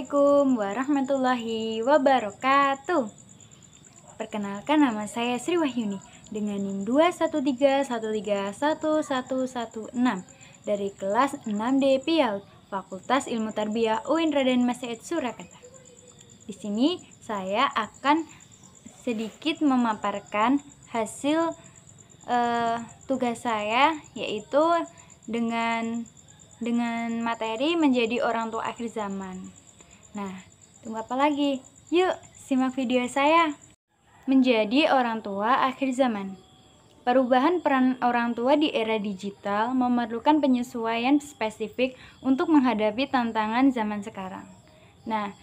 Assalamualaikum warahmatullahi wabarakatuh. Perkenalkan, nama saya Sri Wahyuni dengan NIM 213131116 dari kelas 6D PIAUD Fakultas Ilmu Tarbiyah UIN Raden Mas Said Surakarta. Di sini saya akan sedikit memaparkan hasil tugas saya, yaitu dengan materi menjadi orang tua akhir zaman. Nah, tunggu apa lagi? Yuk, simak video saya. Menjadi orang tua akhir zaman. Perubahan peran orang tua di era digital memerlukan penyesuaian spesifik untuk menghadapi tantangan zaman sekarang. Nah,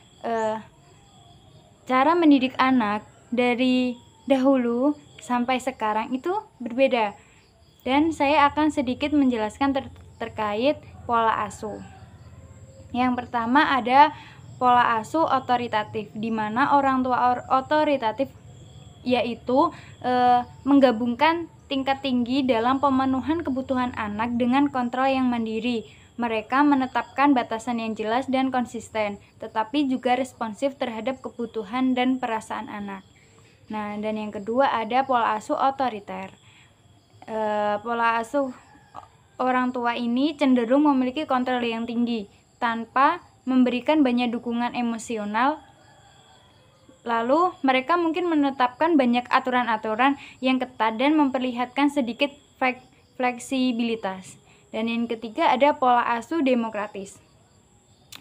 cara mendidik anak dari dahulu sampai sekarang itu berbeda. Dan saya akan sedikit menjelaskan terkait pola asuh. Yang pertama ada pola asuh otoritatif, di mana orang tua otoritatif yaitu menggabungkan tingkat tinggi dalam pemenuhan kebutuhan anak dengan kontrol yang mandiri. Mereka menetapkan batasan yang jelas dan konsisten, tetapi juga responsif terhadap kebutuhan dan perasaan anak. Nah, dan yang kedua ada pola asuh otoriter. Pola asuh orang tua ini cenderung memiliki kontrol yang tinggi tanpa memberikan banyak dukungan emosional. Lalu mereka mungkin menetapkan banyak aturan-aturan yang ketat dan memperlihatkan sedikit fleksibilitas. Dan yang ketiga ada pola asuh demokratis.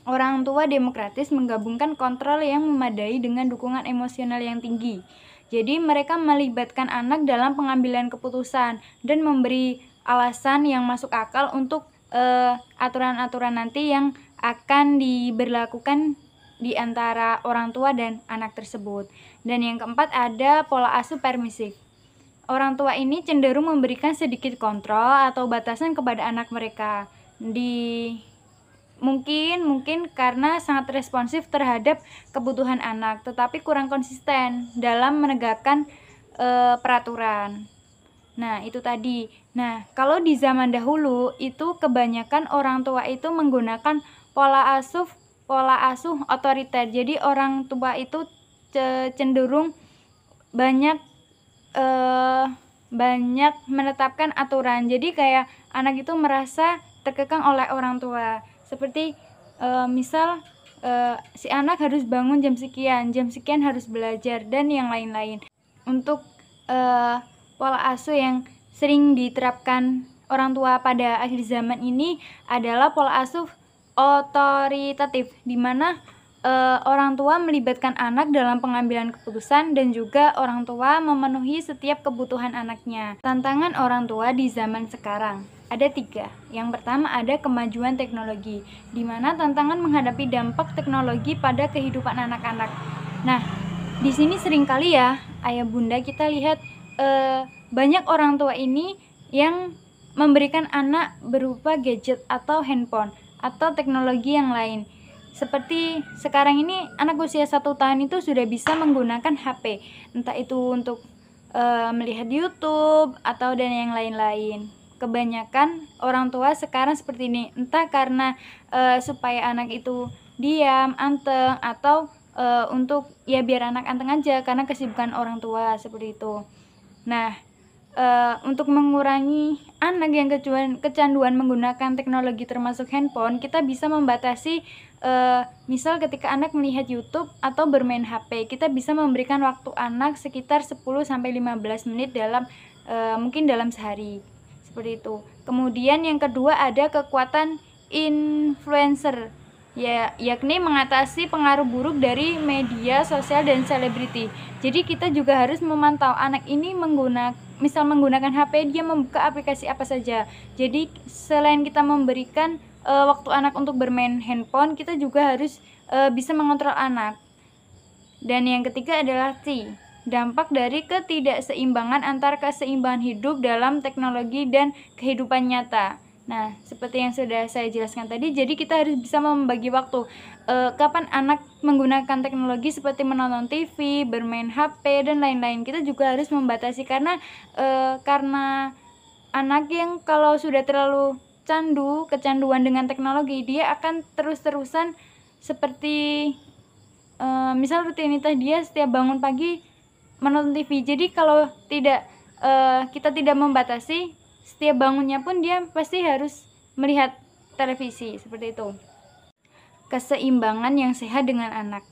Orang tua demokratis menggabungkan kontrol yang memadai dengan dukungan emosional yang tinggi. Jadi mereka melibatkan anak dalam pengambilan keputusan dan memberi alasan yang masuk akal untuk aturan-aturan nanti yang akan diberlakukan di antara orang tua dan anak tersebut. Dan yang keempat ada pola asuh permisif. Orang tua ini cenderung memberikan sedikit kontrol atau batasan kepada anak mereka. Mungkin karena sangat responsif terhadap kebutuhan anak, tetapi kurang konsisten dalam menegakkan peraturan. Nah, itu tadi. Nah, kalau di zaman dahulu itu kebanyakan orang tua itu menggunakan pola asuh otoriter. Jadi orang tua itu cenderung banyak menetapkan aturan. Jadi kayak anak itu merasa terkekang oleh orang tua. Seperti misal si anak harus bangun jam sekian harus belajar dan yang lain-lain. Untuk pola asuh yang sering diterapkan orang tua pada akhir zaman ini adalah pola asuh otoritatif, di mana orang tua melibatkan anak dalam pengambilan keputusan dan juga orang tua memenuhi setiap kebutuhan anaknya. Tantangan orang tua di zaman sekarang ada 3. Yang pertama ada kemajuan teknologi, di mana tantangan menghadapi dampak teknologi pada kehidupan anak-anak. Nah, di sini seringkali ya ayah bunda kita lihat banyak orang tua ini yang memberikan anak berupa gadget atau handphone atau teknologi yang lain. Seperti sekarang ini anak usia 1 tahun itu sudah bisa menggunakan HP, entah itu untuk melihat YouTube atau dan yang lain-lain. Kebanyakan orang tua sekarang seperti ini, entah karena supaya anak itu diam, anteng, atau untuk ya biar anak anteng aja karena kesibukan orang tua seperti itu. Nah, untuk mengurangi anak yang kecanduan menggunakan teknologi termasuk handphone, kita bisa membatasi misal ketika anak melihat YouTube atau bermain HP, kita bisa memberikan waktu anak sekitar 10-15 menit dalam mungkin dalam sehari. Seperti itu. Kemudian yang kedua ada kekuatan influencer, yakni mengatasi pengaruh buruk dari media sosial dan selebriti. Jadi kita juga harus memantau anak ini menggunakan HP, dia membuka aplikasi apa saja. Jadi selain kita memberikan waktu anak untuk bermain handphone, kita juga harus bisa mengontrol anak. Dan yang ketiga adalah dampak dari ketidakseimbangan antara keseimbangan hidup dalam teknologi dan kehidupan nyata. Nah, seperti yang sudah saya jelaskan tadi, jadi kita harus bisa membagi waktu. Kapan anak menggunakan teknologi seperti menonton TV, bermain HP, dan lain-lain. Kita juga harus membatasi karena anak yang kalau sudah terlalu kecanduan dengan teknologi, dia akan terus-terusan seperti misal rutinitas dia setiap bangun pagi menonton TV. Jadi kalau kita tidak membatasi, setiap bangunnya pun dia pasti harus melihat televisi, seperti itu. Keseimbangan yang sehat dengan anak.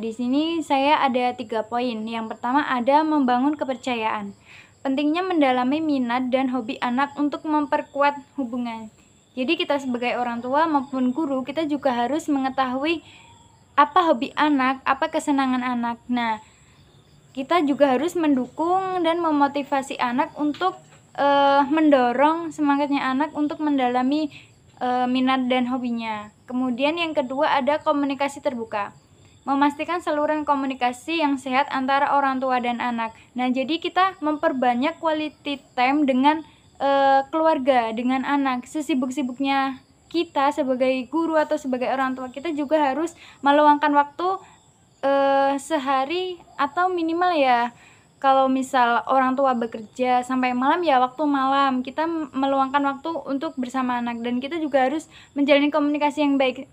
Di sini saya ada 3 poin. Yang pertama ada membangun kepercayaan. Pentingnya mendalami minat dan hobi anak untuk memperkuat hubungan. Jadi kita sebagai orang tua maupun guru, kita juga harus mengetahui apa hobi anak, apa kesenangan anak. Nah, kita juga harus mendukung dan memotivasi anak untuk mendorong semangatnya anak untuk mendalami minat dan hobinya. Kemudian yang kedua ada komunikasi terbuka. Memastikan saluran komunikasi yang sehat antara orang tua dan anak. Nah, jadi kita memperbanyak quality time dengan keluarga, dengan anak. Sesibuk-sibuknya kita sebagai guru atau sebagai orang tua, kita juga harus meluangkan waktu sehari atau minimal ya, kalau misal orang tua bekerja sampai malam ya waktu malam kita meluangkan waktu untuk bersama anak. Dan kita juga harus menjalin komunikasi yang baik.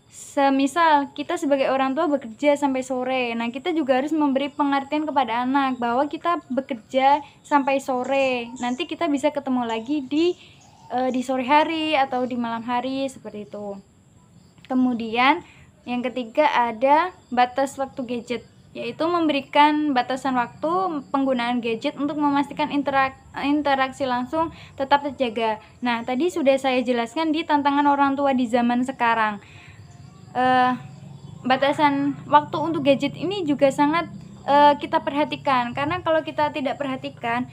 Semisal kita sebagai orang tua bekerja sampai sore, nah kita juga harus memberi pengertian kepada anak bahwa kita bekerja sampai sore, nanti kita bisa ketemu lagi di sore hari atau di malam hari, seperti itu. Kemudian yang ketiga ada batas waktu gadget, yaitu memberikan batasan waktu penggunaan gadget untuk memastikan interaksi langsung tetap terjaga. Nah, tadi sudah saya jelaskan di tantangan orang tua di zaman sekarang. Batasan waktu untuk gadget ini juga sangat kita perhatikan, karena kalau kita tidak perhatikan,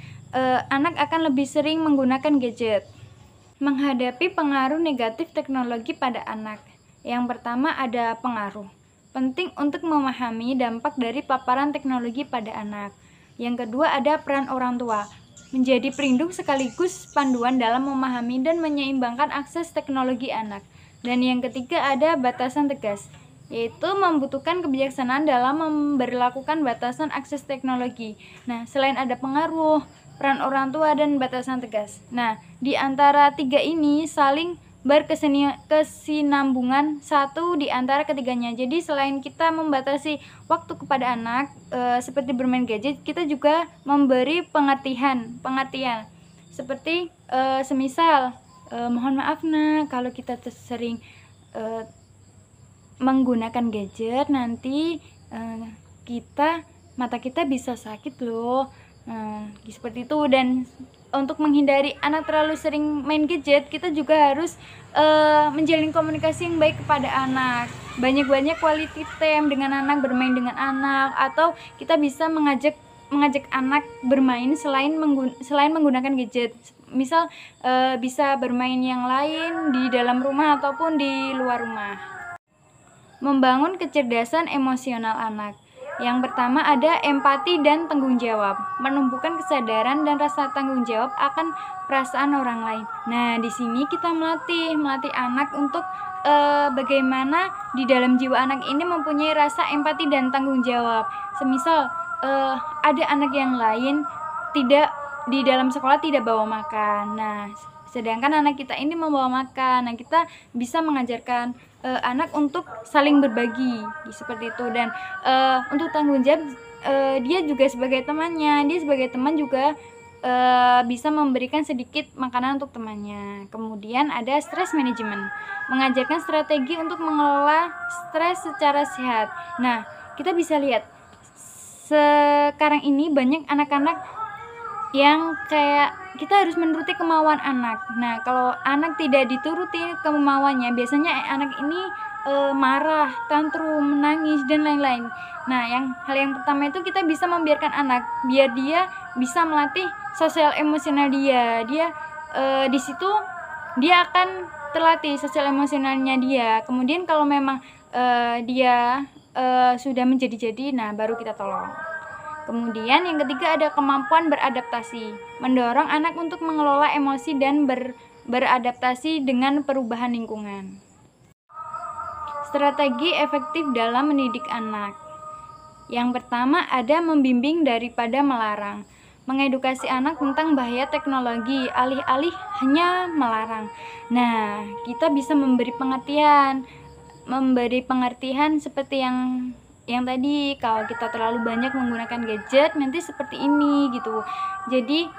anak akan lebih sering menggunakan gadget. Menghadapi pengaruh negatif teknologi pada anak. Yang pertama ada pengaruh. Penting untuk memahami dampak dari paparan teknologi pada anak. Yang kedua ada peran orang tua. Menjadi pelindung sekaligus panduan dalam memahami dan menyeimbangkan akses teknologi anak. Dan yang ketiga ada batasan tegas, yaitu membutuhkan kebijaksanaan dalam memberlakukan batasan akses teknologi. Nah, selain ada pengaruh, peran orang tua, dan batasan tegas. Nah, di antara 3 ini saling berkesinambungan satu di antara ketiganya. Jadi selain kita membatasi waktu kepada anak seperti bermain gadget, kita juga memberi pengertian. Seperti semisal mohon maaf nak, kalau kita sering menggunakan gadget nanti mata kita bisa sakit loh. Seperti itu. Dan untuk menghindari anak terlalu sering main gadget, kita juga harus menjalin komunikasi yang baik kepada anak. Banyak-banyak quality time dengan anak, bermain dengan anak, atau kita bisa mengajak anak bermain selain menggunakan gadget. Misal bisa bermain yang lain di dalam rumah ataupun di luar rumah. Membangun kecerdasan emosional anak. Yang pertama ada empati dan tanggung jawab. Menumbuhkan kesadaran dan rasa tanggung jawab akan perasaan orang lain. Nah, di sini kita melatih anak untuk bagaimana di dalam jiwa anak ini mempunyai rasa empati dan tanggung jawab. Semisal ada anak yang lain tidak di dalam sekolah tidak bawa makan. Nah, sedangkan anak kita ini membawa makan. Nah, kita bisa mengajarkan anak untuk saling berbagi, seperti itu. Dan untuk tanggung jawab, dia juga sebagai temannya, dia sebagai teman juga bisa memberikan sedikit makanan untuk temannya. Kemudian ada stress management, mengajarkan strategi untuk mengelola stres secara sehat. Nah, kita bisa lihat sekarang ini banyak anak-anak yang kayak kita harus menuruti kemauan anak. Nah, kalau anak tidak dituruti kemauannya, biasanya anak ini marah, tantrum, menangis, dan lain-lain. Nah, hal yang pertama itu kita bisa membiarkan anak biar dia bisa melatih sosial emosional dia. Di situ dia akan terlatih sosial emosionalnya dia. Kemudian kalau memang dia sudah menjadi-jadi, nah baru kita tolong. Kemudian yang ketiga ada kemampuan beradaptasi, mendorong anak untuk mengelola emosi dan beradaptasi dengan perubahan lingkungan. Strategi efektif dalam mendidik anak. Yang pertama ada membimbing daripada melarang, mengedukasi anak tentang bahaya teknologi, alih-alih hanya melarang. Nah, kita bisa memberi pengertian memberi pengertian seperti yang tadi, kalau kita terlalu banyak menggunakan gadget nanti seperti ini gitu. Jadi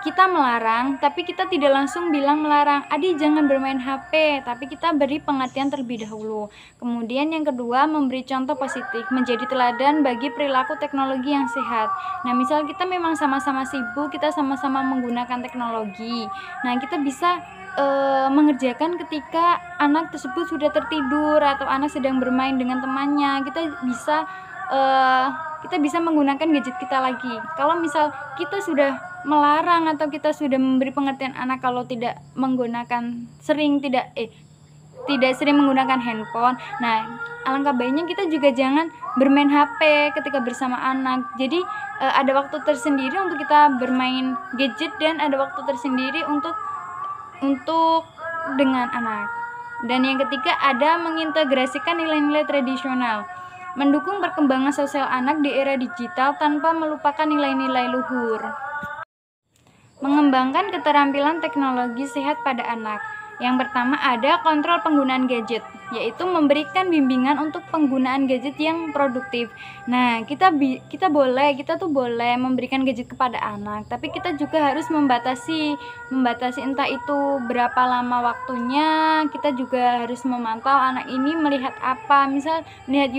kita melarang, tapi kita tidak langsung bilang melarang, "Adik jangan bermain HP", tapi kita beri pengertian terlebih dahulu. Kemudian yang kedua, memberi contoh positif, menjadi teladan bagi perilaku teknologi yang sehat. Nah, misal kita memang sama-sama sibuk, kita sama-sama menggunakan teknologi. Nah, kita bisa mengerjakan ketika anak tersebut sudah tertidur atau anak sedang bermain dengan temannya. Kita bisa menggunakan gadget kita lagi. Kalau misal kita sudah melarang atau kita sudah memberi pengertian anak kalau tidak sering menggunakan handphone. Nah, alangkah baiknya kita juga jangan bermain HP ketika bersama anak. Jadi ada waktu tersendiri untuk kita bermain gadget dan ada waktu tersendiri untuk dengan anak. Dan yang ketiga, ada mengintegrasikan nilai-nilai tradisional. Mendukung perkembangan sosial anak di era digital tanpa melupakan nilai-nilai luhur. Mengembangkan keterampilan teknologi sehat pada anak. Yang pertama ada kontrol penggunaan gadget, yaitu memberikan bimbingan untuk penggunaan gadget yang produktif. Nah, kita tuh boleh memberikan gadget kepada anak, tapi kita juga harus membatasi entah itu berapa lama waktunya. Kita juga harus memantau anak ini melihat apa, misal melihat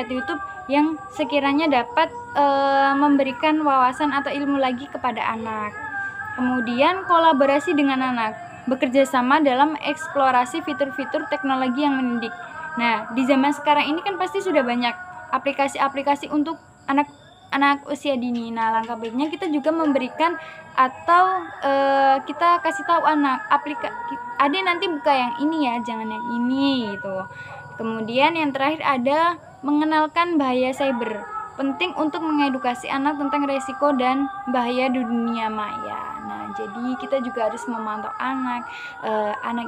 YouTube yang sekiranya dapat memberikan wawasan atau ilmu lagi kepada anak. Kemudian kolaborasi dengan anak, bekerja sama dalam eksplorasi fitur-fitur teknologi yang mendidik. Nah, di zaman sekarang ini kan pasti sudah banyak aplikasi-aplikasi untuk anak usia dini. Nah, langkah baiknya kita juga memberikan atau kita kasih tahu anak, Ade nanti buka yang ini ya, jangan yang ini gitu. Kemudian yang terakhir ada mengenalkan bahaya cyber. Penting untuk mengedukasi anak tentang resiko dan bahaya di dunia maya. Nah, jadi kita juga harus memantau anak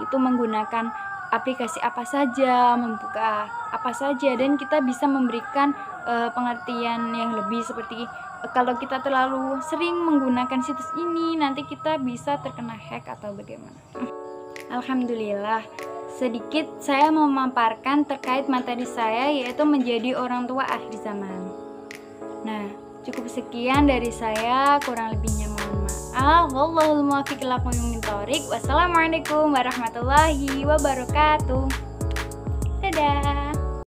itu menggunakan aplikasi apa saja, membuka apa saja, dan kita bisa memberikan pengertian yang lebih seperti kalau kita terlalu sering menggunakan situs ini nanti kita bisa terkena hack atau bagaimana. Alhamdulillah, sedikit saya memaparkan terkait materi saya, yaitu menjadi orang tua akhir zaman. Nah, cukup sekian dari saya, kurang lebihnya mohon maaf. Wallahul muwaffiq ila aqwamit thoriq. Wassalamualaikum warahmatullahi wabarakatuh. Dadah.